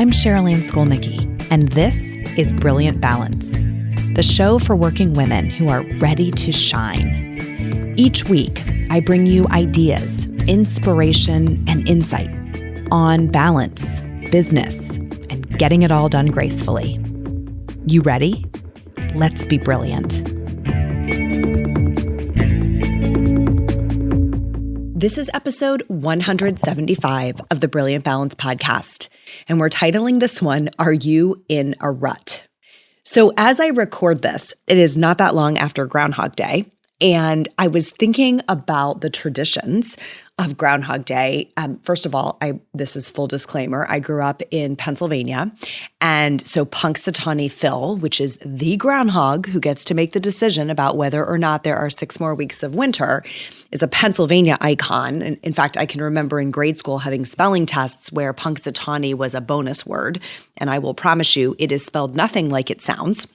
I'm Sherilyn Skolnicki, and this is Brilliant Balance, the show for working women who are ready to shine. Each week, I bring you ideas, inspiration, and insight on balance, business, and getting it all done gracefully. You ready? Let's be brilliant. This is episode 175 of the Brilliant Balance podcast, and we're titling this one, Are You in a Rut? So as I record this, it is not that long after Groundhog Day, and I was thinking about the traditions of Groundhog Day. First of all, this is full disclaimer, I grew up in Pennsylvania, and so Punxsutawney Phil, which is the groundhog who gets to make the decision about whether or not there are 6 more weeks of winter, is a Pennsylvania icon. And in fact, I can remember in grade school having spelling tests where Punxsutawney was a bonus word, and I will promise you it is spelled nothing like it sounds.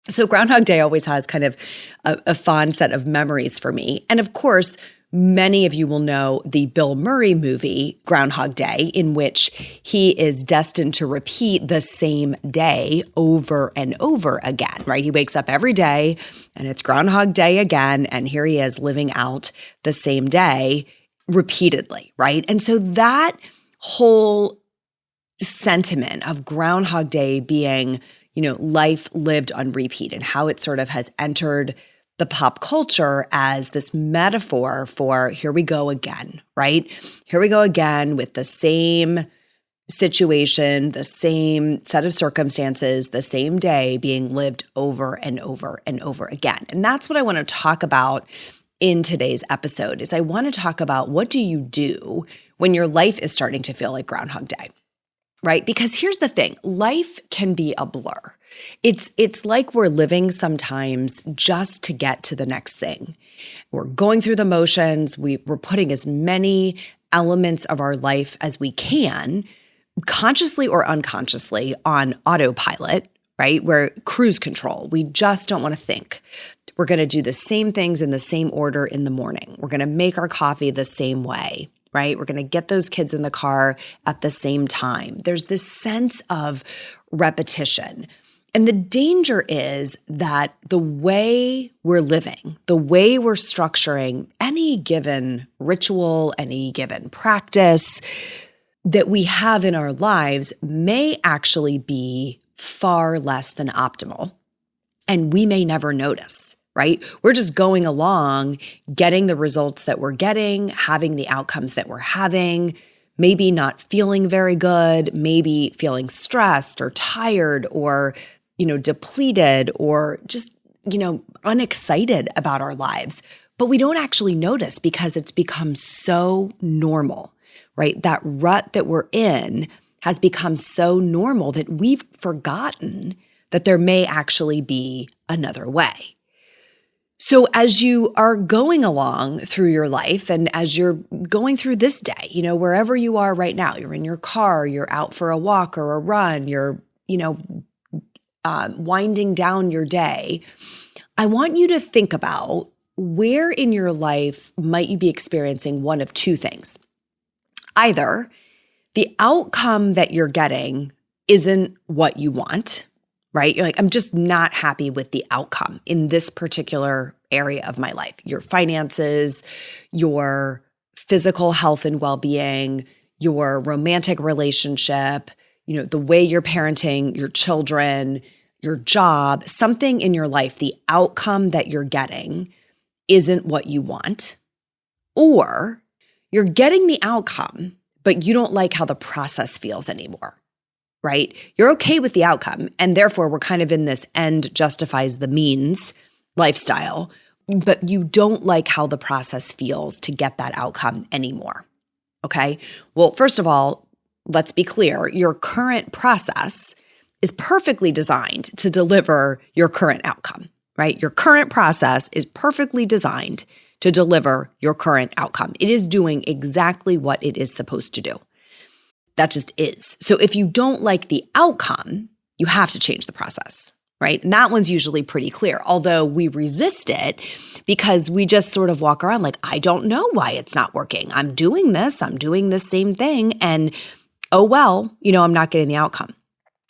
So Groundhog Day always has kind of a fond set of memories for me. And of course, many of you will know the Bill Murray movie, Groundhog Day, in which he is destined to repeat the same day over and over again, right? He wakes up every day and it's Groundhog Day again, and here he is living out the same day repeatedly, right? And so that whole sentiment of Groundhog Day being, life lived on repeat and how it sort of has entered the pop culture as this metaphor for here we go again, right? Here we go again with the same situation, the same set of circumstances, the same day being lived over and over and over again. And that's what I want to talk about in today's episode is I want to talk about what do you do when your life is starting to feel like Groundhog Day? Right? Because here's the thing, life can be a blur. It's like we're living sometimes just to get to the next thing. We're going through the motions. We're putting as many elements of our life as we can, consciously or unconsciously, on autopilot, right? We're cruise control. We just don't want to think. We're going to do the same things in the same order in the morning. We're going to make our coffee the same way. Right? We're going to get those kids in the car at the same time. There's this sense of repetition. And the danger is that the way we're living, the way we're structuring any given ritual, any given practice that we have in our lives may actually be far less than optimal. And we may never notice. Right? We're just going along, getting the results that we're getting, having the outcomes that we're having, maybe not feeling very good, maybe feeling stressed or tired or, depleted or just, unexcited about our lives. But we don't actually notice because it's become so normal, right? That rut that we're in has become so normal that we've forgotten that there may actually be another way. So as you are going along through your life and as you're going through this day, wherever you are right now, you're in your car, you're out for a walk or a run, you're, winding down your day, I want you to think about where in your life might you be experiencing one of two things. Either the outcome that you're getting isn't what you want, right? You're like, I'm just not happy with the outcome in this particular area of my life. Your finances, your physical health and well-being, your romantic relationship, the way you're parenting your children, your job, something in your life, the outcome that you're getting isn't what you want. Or you're getting the outcome, but you don't like how the process feels anymore. Right? You're okay with the outcome. And therefore, we're kind of in this end justifies the means lifestyle, but you don't like how the process feels to get that outcome anymore. Okay? Well, first of all, let's be clear. Your current process is perfectly designed to deliver your current outcome, right? Your current process is perfectly designed to deliver your current outcome. It is doing exactly what it is supposed to do. That just is. So if you don't like the outcome, you have to change the process, right? And that one's usually pretty clear, although we resist it because we just sort of walk around like, I don't know why it's not working. I'm doing this same thing, and oh, well, I'm not getting the outcome.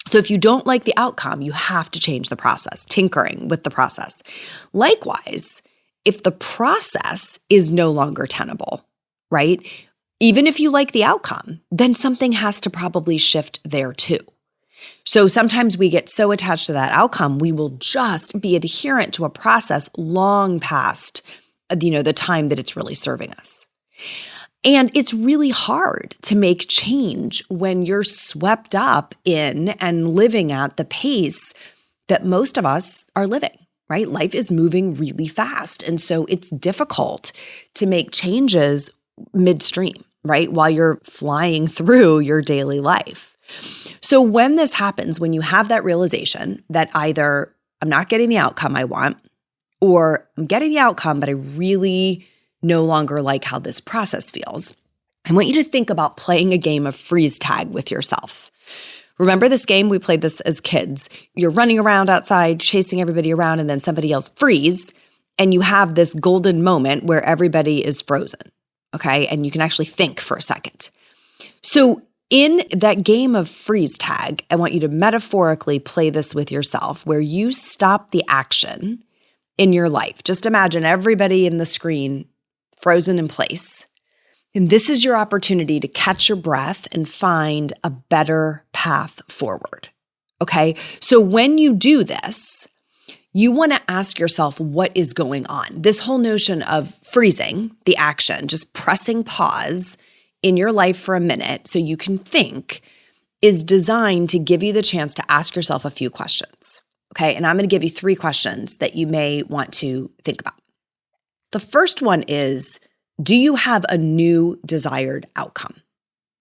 So if you don't like the outcome, you have to change the process, tinkering with the process. Likewise, if the process is no longer tenable, right? Even if you like the outcome, then something has to probably shift there too. So sometimes we get so attached to that outcome, we will just be adherent to a process long past, the time that it's really serving us. And it's really hard to make change when you're swept up in and living at the pace that most of us are living, right? Life is moving really fast. And so it's difficult to make changes midstream, right? While you're flying through your daily life. So when this happens, when you have that realization that either I'm not getting the outcome I want, or I'm getting the outcome, but I really no longer like how this process feels, I want you to think about playing a game of freeze tag with yourself. Remember this game? We played this as kids. You're running around outside, chasing everybody around, and then somebody yells, freeze, and you have this golden moment where everybody is frozen, okay? And you can actually think for a second. So in that game of freeze tag, I want you to metaphorically play this with yourself where you stop the action in your life. Just imagine everybody in the screen frozen in place. And this is your opportunity to catch your breath and find a better path forward. Okay? So when you do this, you want to ask yourself what is going on. This whole notion of freezing the action, just pressing pause in your life for a minute so you can think, is designed to give you the chance to ask yourself a few questions. Okay? And I'm going to give you 3 questions that you may want to think about. The first one is, do you have a new desired outcome,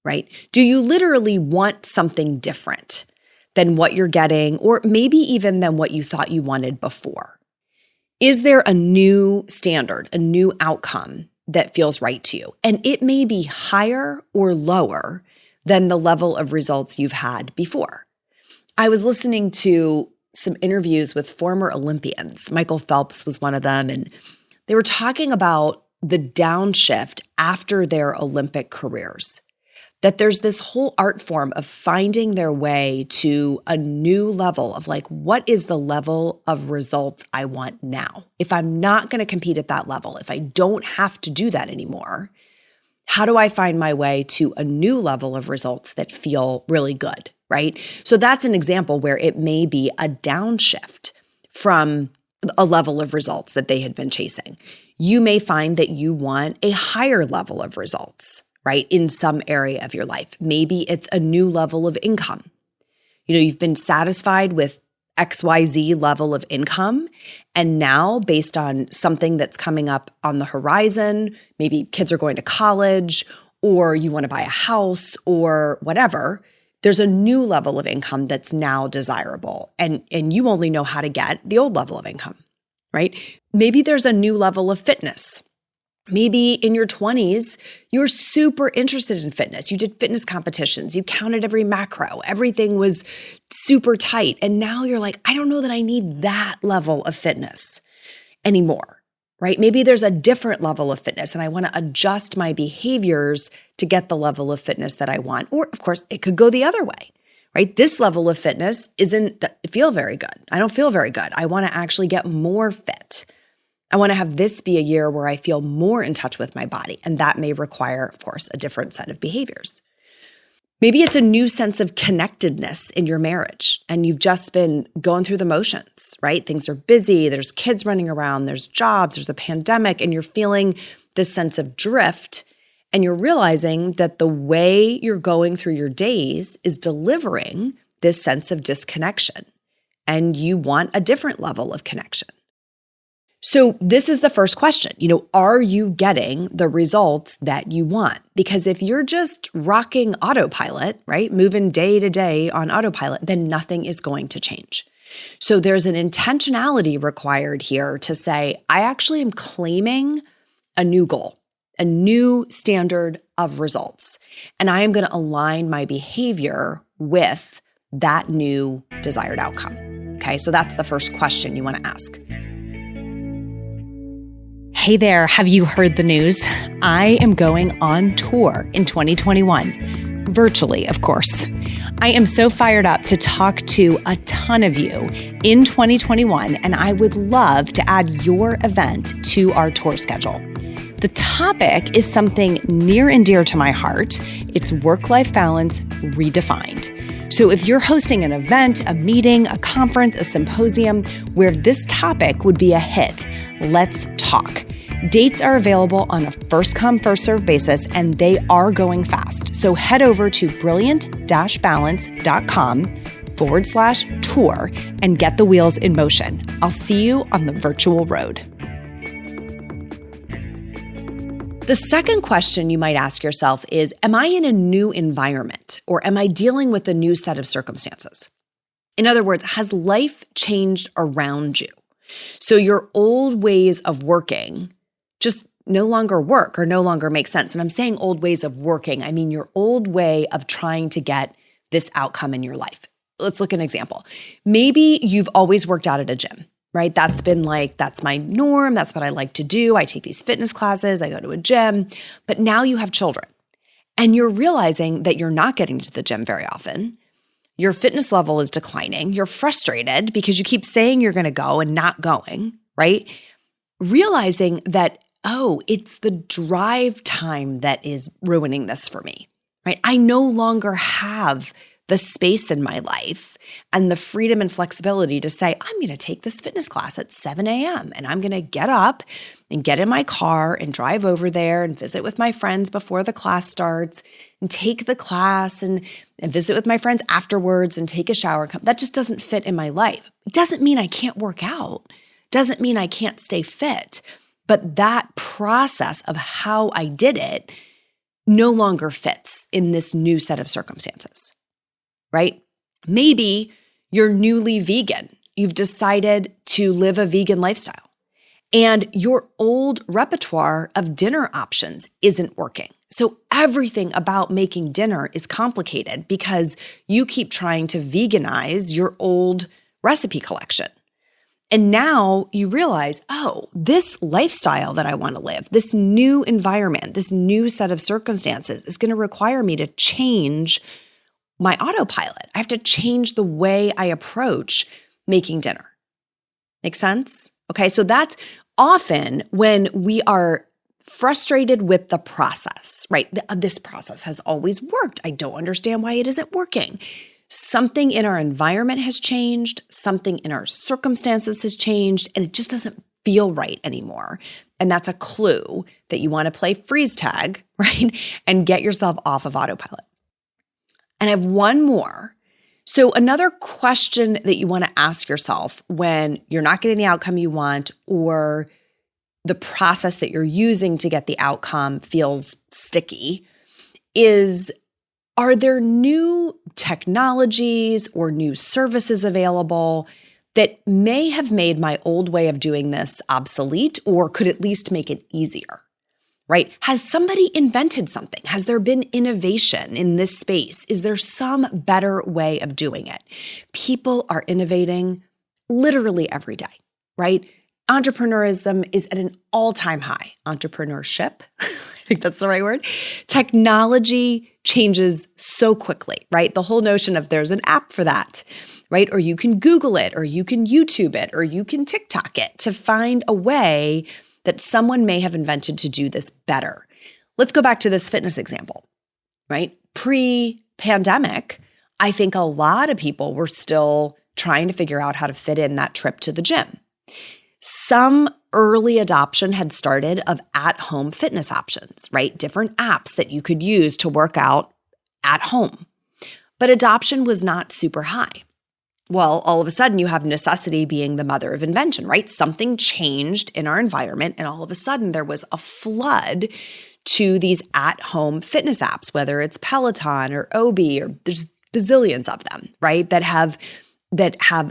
right? Do you literally want something different than what you're getting, or maybe even than what you thought you wanted before? Is there a new standard, a new outcome that feels right to you? And it may be higher or lower than the level of results you've had before. I was listening to some interviews with former Olympians. Michael Phelps was one of them, and they were talking about the downshift after their Olympic careers, that there's this whole art form of finding their way to a new level of like, what is the level of results I want now? If I'm not going to compete at that level, if I don't have to do that anymore, how do I find my way to a new level of results that feel really good, right? So that's an example where it may be a downshift from a level of results that they had been chasing. You may find that you want a higher level of results, right, in some area of your life. Maybe it's a new level of income. You've been satisfied with XYZ level of income, and now based on something that's coming up on the horizon, maybe kids are going to college, or you want to buy a house or whatever, there's a new level of income that's now desirable, and you only know how to get the old level of income, right? Maybe there's a new level of fitness. Maybe in your 20s, you're super interested in fitness. You did fitness competitions. You counted every macro. Everything was super tight. And now you're like, I don't know that I need that level of fitness anymore, right? Maybe there's a different level of fitness and I want to adjust my behaviors to get the level of fitness that I want. Or of course, it could go the other way, right? This level of fitness doesn't feel very good. I don't feel very good. I want to actually get more fit. I want to have this be a year where I feel more in touch with my body. And that may require, of course, a different set of behaviors. Maybe it's a new sense of connectedness in your marriage and you've just been going through the motions, right? Things are busy, there's kids running around, there's jobs, there's a pandemic, and you're feeling this sense of drift. And you're realizing that the way you're going through your days is delivering this sense of disconnection. And you want a different level of connection. So this is the first question, are you getting the results that you want? Because if you're just rocking autopilot, right, moving day to day on autopilot, then nothing is going to change. So there's an intentionality required here to say, I actually am claiming a new goal, a new standard of results, and I am going to align my behavior with that new desired outcome. Okay, so that's the first question you want to ask. Hey there, have you heard the news? I am going on tour in 2021. virtually, of course. I am so fired up to talk to a ton of you in 2021, and I would love to add your event to our tour schedule. The topic is something near and dear to my heart. It's work-life balance redefined. So if you're hosting an event, a meeting, a conference, a symposium where this topic would be a hit, let's talk. Dates are available on a first-come, first-served basis, and they are going fast. So head over to brilliant-balance.com/tour and get the wheels in motion. I'll see you on the virtual road. The second question you might ask yourself is, am I in a new environment or am I dealing with a new set of circumstances? In other words, has life changed around you? So your old ways of working just no longer work or no longer make sense. And I'm saying old ways of working, I mean your old way of trying to get this outcome in your life. Let's look at an example. Maybe you've always worked out at a gym. Right? That's my norm. That's what I like to do. I take these fitness classes. I go to a gym. But now you have children and you're realizing that you're not getting to the gym very often. Your fitness level is declining. You're frustrated because you keep saying you're going to go and not going, right? Realizing that, oh, it's the drive time that is ruining this for me, right? I no longer have the space in my life and the freedom and flexibility to say, I'm going to take this fitness class at 7 a.m. and I'm going to get up and get in my car and drive over there and visit with my friends before the class starts and take the class and visit with my friends afterwards and take a shower. That just doesn't fit in my life. It doesn't mean I can't work out. It doesn't mean I can't stay fit. But that process of how I did it no longer fits in this new set of circumstances. Right? Maybe you're newly vegan. You've decided to live a vegan lifestyle and your old repertoire of dinner options isn't working. So everything about making dinner is complicated because you keep trying to veganize your old recipe collection. And now you realize, oh, this lifestyle that I want to live, this new environment, this new set of circumstances is going to require me to change my autopilot. I have to change the way I approach making dinner. Make sense? Okay, so that's often when we are frustrated with the process, right? This process has always worked. I don't understand why it isn't working. Something in our environment has changed, something in our circumstances has changed, and it just doesn't feel right anymore. And that's a clue that you want to play freeze tag, right? And get yourself off of autopilot. And I have one more. So another question that you want to ask yourself when you're not getting the outcome you want or the process that you're using to get the outcome feels sticky is, are there new technologies or new services available that may have made my old way of doing this obsolete or could at least make it easier? Right? Has somebody invented something? Has there been innovation in this space? Is there some better way of doing it? People are innovating literally every day, right? Entrepreneurism is at an all-time high. Entrepreneurship, I think that's the right word. Technology changes so quickly, right? The whole notion of there's an app for that, right? Or you can Google it, or you can YouTube it, or you can TikTok it to find a way that someone may have invented to do this better. Let's go back to this fitness example, right? Pre-pandemic, I think a lot of people were still trying to figure out how to fit in that trip to the gym. Some early adoption had started of at-home fitness options, right? Different apps that you could use to work out at home. But adoption was not super high. Well, all of a sudden you have necessity being the mother of invention, right? Something changed in our environment and all of a sudden there was a flood to these at-home fitness apps, whether it's Peloton or Obi or there's bazillions of them, right? That have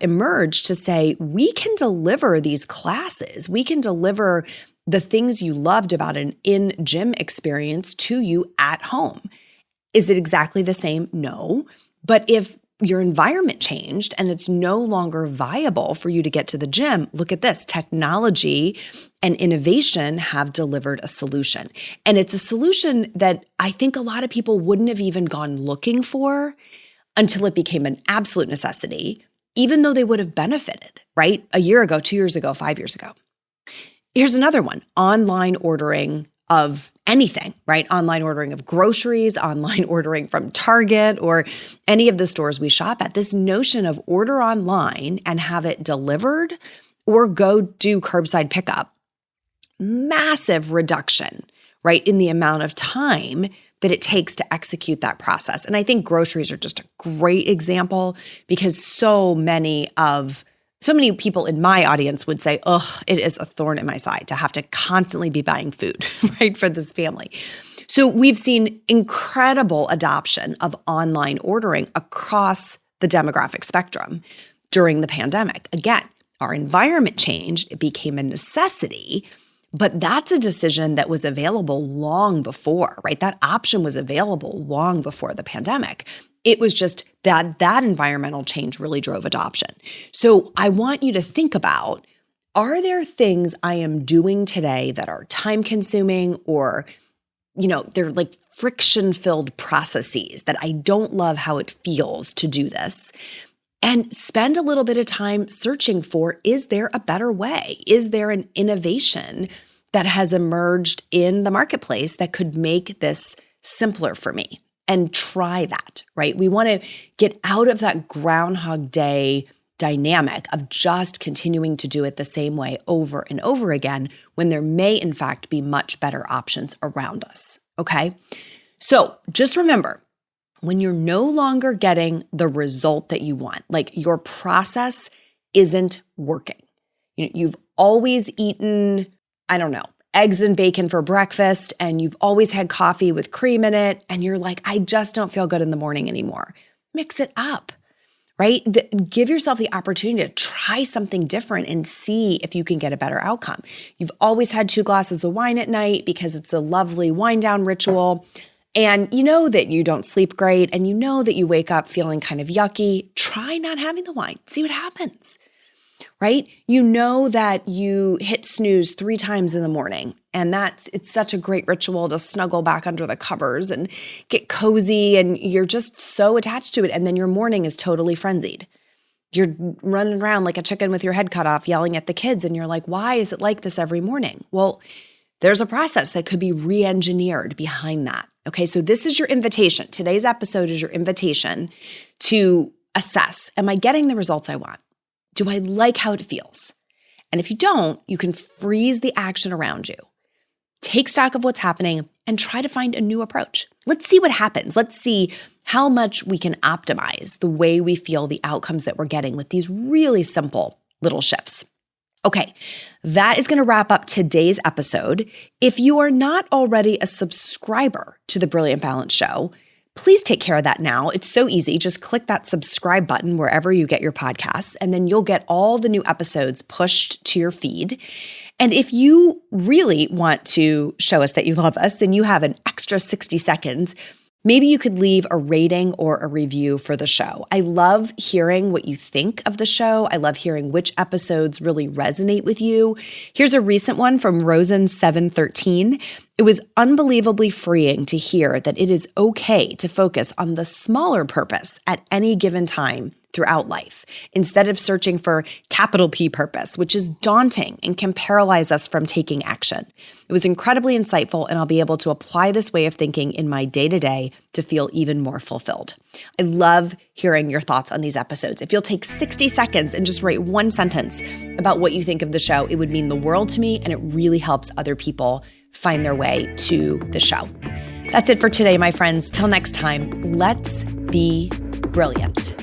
emerged to say, we can deliver these classes. We can deliver the things you loved about an in-gym experience to you at home. Is it exactly the same? No. But if your environment changed and it's no longer viable for you to get to the gym, look at this. Technology and innovation have delivered a solution. And it's a solution that I think a lot of people wouldn't have even gone looking for until it became an absolute necessity, even though they would have benefited, right? A year ago, 2 years ago, 5 years ago. Here's another one, online ordering of anything, right? Online ordering of groceries, online ordering from Target or any of the stores we shop at. This notion of order online and have it delivered or go do curbside pickup, massive reduction, right, in the amount of time that it takes to execute that process. And I think groceries are just a great example because so many people in my audience would say, ugh, it is a thorn in my side to have to constantly be buying food, right, for this family. So we've seen incredible adoption of online ordering across the demographic spectrum during the pandemic. Again, our environment changed. It became a necessity, but that's a decision that was available long before, right? That option was available long before the pandemic. It was just that environmental change really drove adoption. So I want you to think about, are there things I am doing today that are time consuming or, they're like friction-filled processes that I don't love how it feels to do this? And spend a little bit of time searching for, is there a better way? Is there an innovation that has emerged in the marketplace that could make this simpler for me? And try that, right? We want to get out of that Groundhog Day dynamic of just continuing to do it the same way over and over again when there may, in fact, be much better options around us, okay? So just remember, when you're no longer getting the result that you want, like your process isn't working. You've always eaten, eggs and bacon for breakfast, and you've always had coffee with cream in it, and you're like, I just don't feel good in the morning anymore. Mix it up, right? Give yourself the opportunity to try something different and see if you can get a better outcome. You've always had 2 glasses of wine at night because it's a lovely wind down ritual, and you know that you don't sleep great, and you know that you wake up feeling kind of yucky. Try not having the wine. See what happens. Right? You know that you hit snooze 3 times in the morning, and it's such a great ritual to snuggle back under the covers and get cozy, and you're just so attached to it, and then your morning is totally frenzied. You're running around like a chicken with your head cut off, yelling at the kids, and you're like, why is it like this every morning? Well, there's a process that could be re-engineered behind that. Okay, so this is your invitation. Today's episode is your invitation to assess, am I getting the results I want? Do I like how it feels? And if you don't, you can freeze the action around you. Take stock of what's happening and try to find a new approach. Let's see what happens. Let's see how much we can optimize the way we feel the outcomes that we're getting with these really simple little shifts. Okay, that is going to wrap up today's episode. If you are not already a subscriber to the Brilliant Balance Show, please take care of that now. It's so easy. Just click that subscribe button wherever you get your podcasts, and then you'll get all the new episodes pushed to your feed. And if you really want to show us that you love us and you have an extra 60 seconds, maybe you could leave a rating or a review for the show. I love hearing what you think of the show. I love hearing which episodes really resonate with you. Here's a recent one from Rosen713. It was unbelievably freeing to hear that it is okay to focus on the smaller purpose at any given time throughout life, instead of searching for capital P purpose, which is daunting and can paralyze us from taking action. It was incredibly insightful, and I'll be able to apply this way of thinking in my day-to-day to feel even more fulfilled. I love hearing your thoughts on these episodes. If you'll take 60 seconds and just write 1 sentence about what you think of the show, it would mean the world to me, and it really helps other people find their way to the show. That's it for today, my friends. Till next time, let's be brilliant.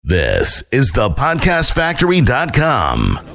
This is thepodcastfactory.com.